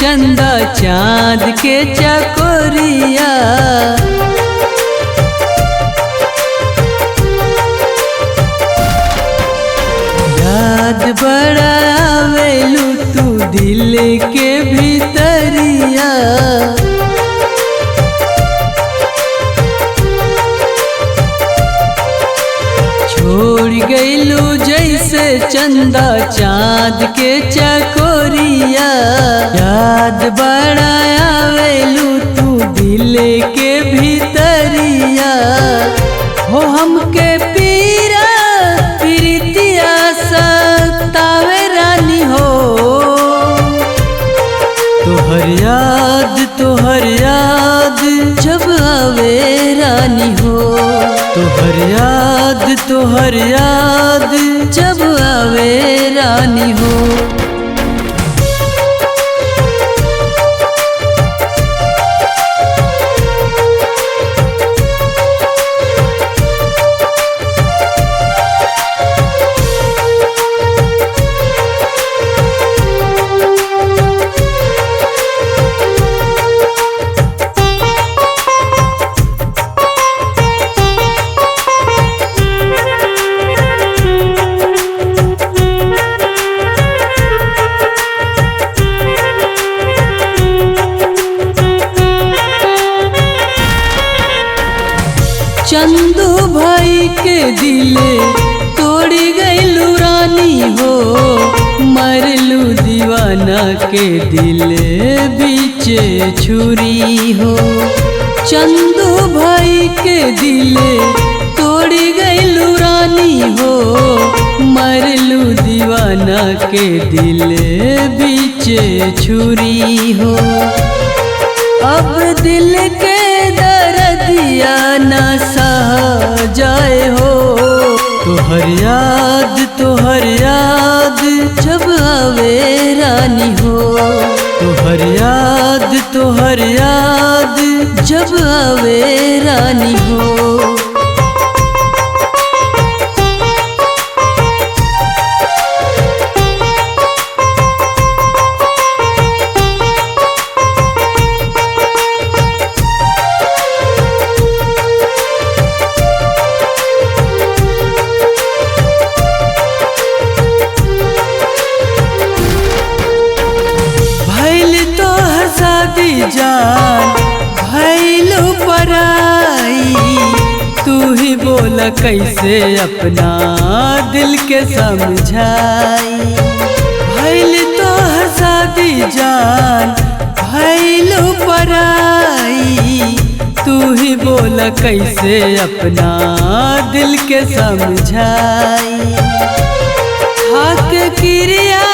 चंदा चाँद के चकोरिया। याद बड़ा आवेलू तू दिल के भीतरिया। छोड़ गईलू जैसे चंदा चाँद के चकोरिया। याद बड़ा आवेलू तू दिल के भीतरिया। हो हमके पीरा प्रीतिया सतावे रानी हो। तोहर याद जब आवे रानी हो। तोहर याद जब आवे रानी हो। चंदू भाई के दिले तोड़ी गईलू रानी हो। मरलू दीवाना के दिले बीचे छुरी हो। चंदू भाई के दिले तोड़ी गईलू रानी हो। मरलू दीवाना के दिले बीचे छुरी हो। अब दिल के दर्दिया न सहा जाए हो। तोहर याद जब आवे रानी हो। तोहर याद जब आवे रानी हो। जान भैलू पराई। तू ही बोला कैसे अपना दिल के समझाई। भैल तो शादी जान भैलू पराई। तू ही बोला कैसे अपना दिल के समझाई। खाके क्रिया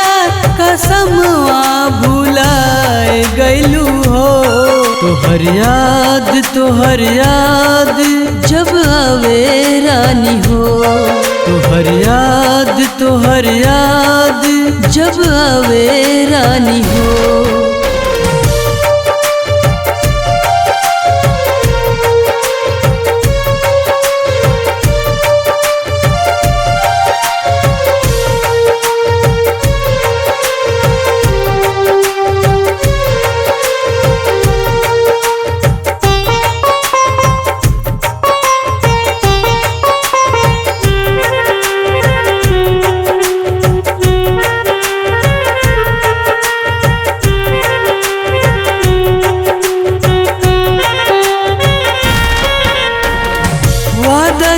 कसमवा भुलाए गईलू हो। तोहर याद जब आवे रानी हो। तोहर याद जब आवे रानी हो।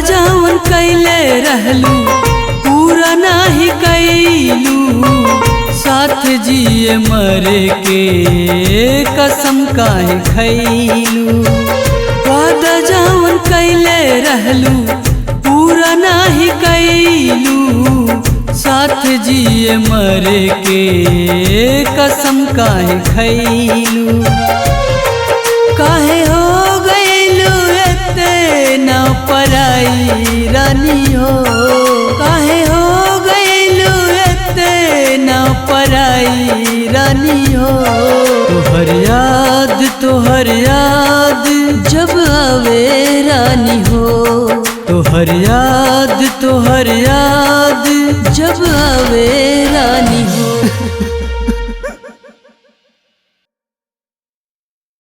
जवन कैले रहलू पूरा नाही कैलू। साथ जिए मरे के कसम काहे खैलू। वादा जवन कैले रहलू पूरा नाही कैलू। साथ जिए मरे के कसम काहे खैलू। काहे हो गईलू इतना पराई रानी हो। काहे हो गईलू इतना पराई रानी हो। तोहर याद जब आवे रानी हो। तोहर याद जब आवे रानी हो।